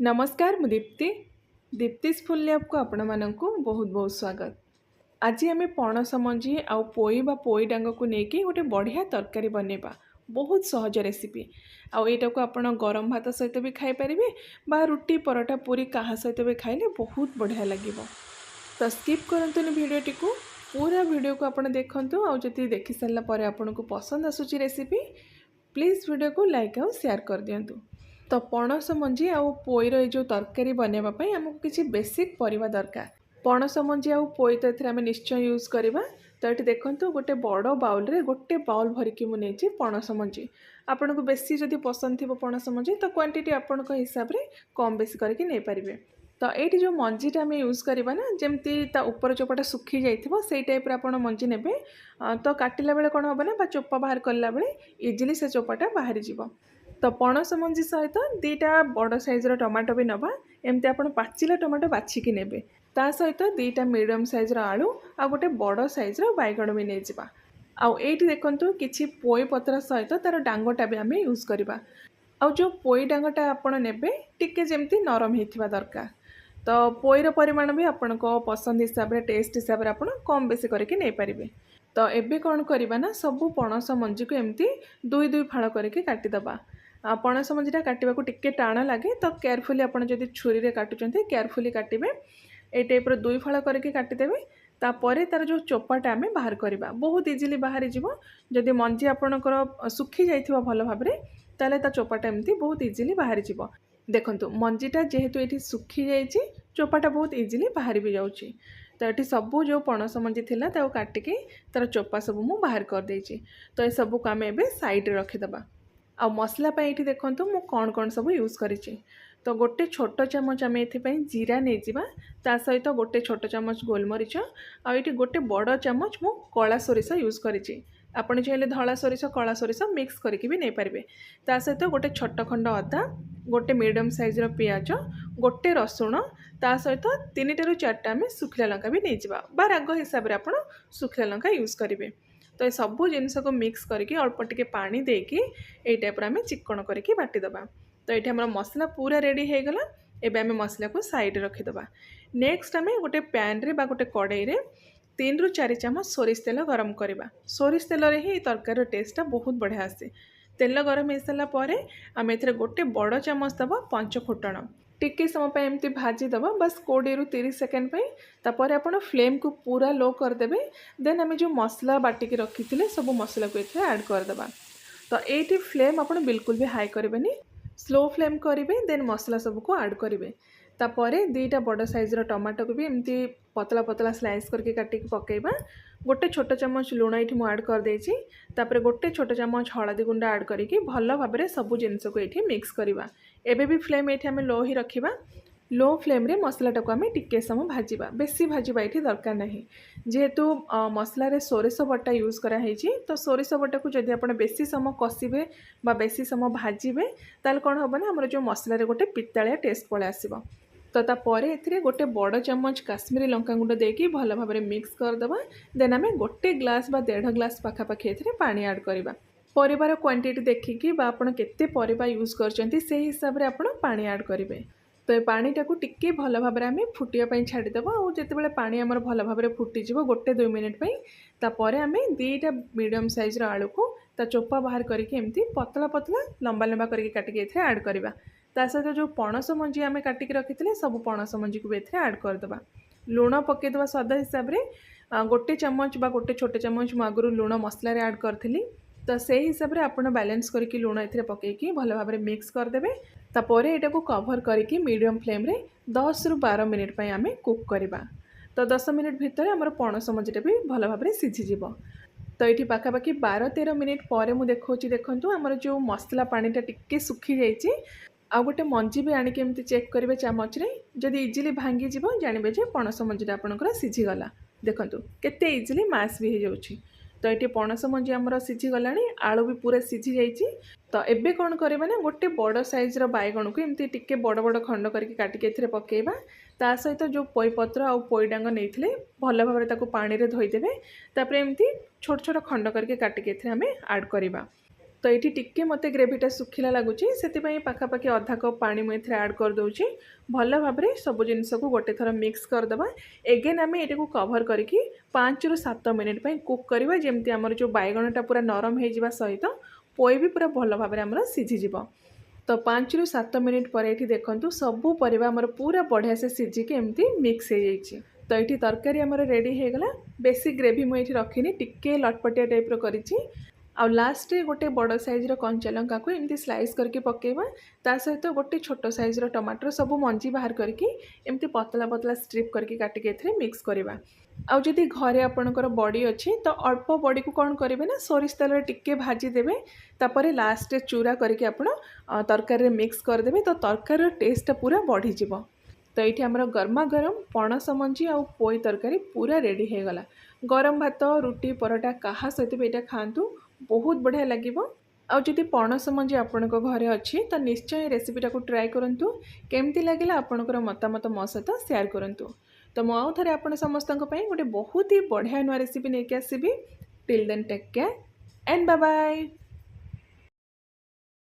नमस्कार मु Deepti दीप्तिस full lab को आपण मानक बहुत बहुत स्वागत। आज आम पणस मंजी आउ पोई बा पोई डांग को लेकिन गोटे बढ़िया तरकारी बनैबा। बहुत सहज रेसिपी आईटा को आप गरम भात सहित भी खाई पारे बा रुटी परोटा पूरी कहा सहित भी खाइले बहुत बढ़िया लगे। तो स्किप करंतुनी वीडियोटी को पूरा वीडियो को आप देखंतु आउ जति देखि सारला परे आपन को पसंद आसुची रेसिपी प्लीज वीडियो को लाइक आउ शेयर कर दियंतु। तो पणस मंजी आउ पोईर ये जो तरकारी बनवाई आमको किसी बेसिक परिबा दरकार। पणस मंजी आउ पोई तो ये आम निश्चय यूज करवा। तो ये देखो गोटे बड़ बाउल रे गोटे बाउल भरिकी मुझे पणस मंजी आपन को बेसी जदि पसंद थी पणस मंजी तो क्वांटिटी आपण हिसाब से कम बेसी करके नहीं पारे। तो ये जो मंजीटा आम यूज करवा ना जमती ता ऊपर चोपाटा सुखी जाइथिबो सेई टाइप रे आपण मंजी नेबे। तो काटिला बेले कौन हम ना बा चोपा बाहर कला बेले इजिली से चोपाटा बाहरी जीवो। तो पणस मंजी सहित दीटा बड़ साइज्र टमाटो भी नवा एमती आप पाचिला टमाटो बाछिकी नेबे। ता सहित दीटा मीडियम साइज्र आलू आ गोटे बड़ साइज्र बैगण भी नहीं जावा। आउ ये देखु किसी पोई पत्र सहित तार डांगटा भी आम यूज करवा। आउ जो पोई डांगटा आपण नेबे टिके जेमती नरम होइथिबा दरकार। तो पोईर परिमाण भी आपण को पसंद हिसाब रे टेस्ट हिसाब रे आपण कम बेसी करके नहीं पारिबे। तो एबे कौन करवा ना सबू पणस मंजी को एमती दुई दुई फाड़ करके काटिदबा। पणस मंजीटा काटा को टिके टाण लगे तो केयरफुली आप छुरी रे काटुचंते केयरफुली काटिबे। ए टाइप दुई फाड़ करके काटिदेवे। तापर तार जो चोपाटा आम बाहर करवा बहुत इजिली बाहरी जीवो। जदि मंजी आपणकर सुखी जाइथिबा भल भाव रे ताले ता चोपाटा एमती बहुत इजिली बाहरी जीवो। देखंतु मंजीटा जेहेतु ये सुखी जाइए चोपाटा बहुत इजिली बाहरी भी जाउची। तो ये सबू जो पणस मंजी थिला ताको काटिके तार चोपा सब मु बाहर कर देइची। तो ये सबू को आम एबे साइड रे रखिदबा। आ मसला पे ये देखो मु कौन कौन सब यूज करिछि। तो गोटे छोट चामच आम ये जीरा नहीं जावा ता सहित गोटे छोट चामच गोलमरीच आ ये गोटे बड़ चामच मु कला सोरिष यूज करिछि। आपण चाहिए धला सोरिष कला सोरिष मिक्स करके भी नहीं पारे। ता सहित गोटे छोट खंड अदा गोटे मीडियम साइज्र पियाज गोटे रसुण ता सहित 3 ରୁ 4टा आम सुखिला लंका भी नहीं जावा बा राग हिसाब से आप सुखिला लंका यूज करेंगे। तो ये सबू जिनस को मिक्स करके अल्प टिके पानी देकी ये टाइप आम चिक्कण करके बाटिदबा। तो ये आम मसला पूरा रेडी हो गला। एबे आम मसला को साइड रखिदबा। नेक्स्ट आम गोटे पैन रे बा गोटे कड़ाई रे 3 ରୁ 4 चामच सोरिष तेल गरम करवा। सोरिष तेल रे ही तरकारी टेस्टा बहुत बढ़िया आसे। तेल गरम हो सारा पर आम ए गोटे बड़ चामच दबा पंच फुटण टिके समय एमती भाजीदब बस 20 ରୁ 30 सेकेंड तापर आप फ्लेम को पूरा लो करदे। देन आम जो मसला बाटिकी रखी थे सब मसला को ये ऐड करदे। तो ये फ्लेम आप बिल्कुल भी हाई करेंगे स्लो फ्लेम करेंगे। देन मसला सब को ऐड करेंगे। तापर 2टा बड़ साइज्र टमाटो को भी एमती पतला पतला स्लाइस करके काटिकी पकेबा। गोटे छोट चामच लुण ये ऐड कर देछि। तापर गोटे छोट चामच हलदी गुंड ऐड करके भल भाव में सब जिनस को ये मिक्स करवा। एबे भी फ्लेम ये आम लो ही रखा। लो फ्लेम रे मसलाटा को आम टिके समय भाजवा बेसी भाजवा ये दरकार नहीं। जेहेतु मसला सोरिष बटा यूज कराई तो सोरिष बटा को जदि आप बेसी समय कषिबे बा बेसी समय भाजबे ताल कौन हम ना आम जो मसला गोटे पितालिया टेस्ट पलि आसब। तो तापर ए गोटे बड़ चामच काश्मीरी लंका गुंड देकी भल भाव में मिक्स करदबा। देन आम गोटे ग्लास बा 1.5 ग्लास पाखापाखि ए पानी ऐड करवा। परिवार क्वांटिटी देखिकी बा आपण केते परिबा यूज करचंती से हिसाब रे आपण पानी ऐड करेंगे। तो ये पानीटा को टिके भल भाव में फुटिया छाड़ीदेव। और जिते पानी आमर भल भाव में फुटिज 1-2 मिनिट तापर आम 2टा मीडियम साइज्र आलू को ता चोपा बाहर करके एमती पतला पतला लंबा लंबा करके काटिकी ये ऐड करवा। ता सहित जो पणस मंजी आम काटिकी रखी सब पणस मंजी को भी ये ऐड करदे। लुण पकईदे स्वाद हिसाब से गोटे चामच बा गोटे छोट चामच मु आगुरी लुण मसला ऐड करी। तो से हिसाब से आप बैलेंस करके लुण ए पकईकी भल भाव में मिक्स करदे। तापर यहाँ को कभर करके मीडियम फ्लेम रे 10 ରୁ 12 मिनिट आम कुक करवा। तो 10 मिनिट भितर आम पणस मंजीटा भी भल भाव में सीझीज। तो ये पाखापाखि 12-13 मिनिट पर मुझे देखूँ आमर जो मसला पानीटा टिके सुखी जाइए। आ गोटे मंजी भी आणिक एमती चेक करेंगे चामच रे जदि इजिली भांगी जीव जानवे जे पणस मंजीटा आपणकर सीझीगला। देखंतु केते इजिली मैश भी हो जाउछि। तो ये पणस मंजी आमर सीझीगला आलू भी पूरा सीझी जाइए। तो एबे कौन करवा ना गोटे बड़ साइज्र बैगण को एमती टिके बड़ बड़ खंड करके काटिके एथिरे पकेइबा। ता सहित जो पोई पत्र आ पोई डांग नहीं भल भाव में पानी रे धोईदेवे। तापर एमती छोट छोट खंड करके काटिके एथिरे आमे ऐड करवा। तो ये टिके मत ग्रेवीटा सुखिला लगुच से पाखापाखि अधा कप पानी मुझे आड करदे भल भाव में सब जिनस को गोटे थर मिक्स करदे। एगेन आम ये कभर करके 5 ରୁ 7 मिनिट कुक करवा जमती आमर जो बैगणटा पूरा नरम हो सहित पोई भी पूरा भल भाव में आमर सीझीज। तो 5 ରୁ 7 मिनिट पर ये देखूँ सबू परिवा आमर पूरा बढ़िया से सीझिकी एमती मिक्स हो जाइए। तो ये तरकारी आमर रेडी हो गला। बेसी ग्रेवी मुझे रखिनी टिके लटपटिया टाइप करी आ लास्ट गोटे बड़ साइज्र कंचा लंका को एमती स्लाइस करके पकेबा ता सहित गोटे छोट साइज्र टमाटर सब मंजी बाहर करके एमती पतला पतला स्ट्रिप करके काटिके एथिरे मिक्स करवा। आउ जदि घरे आपणकर बड़ी अच्छी तो अल्प बड़ी को कौन करेंगे ना सोरिष तेल टिके भाजी देवे तापर लास्ट चूरा करके आपण तरकारी मिक्स करदे तो तरकारी टेस्ट पूरा बढ़ी जीव। तो ये आमर गरमा गरम पणस मंजी आ पोई तरकारी पूरा रेडी हो गला। गरम भात रुटी परोटा कहा सहित भी यहाँ खातु बहुत बढ़िया लगे। आउ जदि पणस मंजी आपण घरे अच्छी तो निश्चय रेसिपीटा को ट्राए करूँ केमती लगे आपणकर मतामत मो सहित शेयर करूँ। तो मु आउ थे आप समस्त गोटे बहुत ही बढ़िया नुआ रेसिपी नहीं आसबि। Till then take care and bye bye.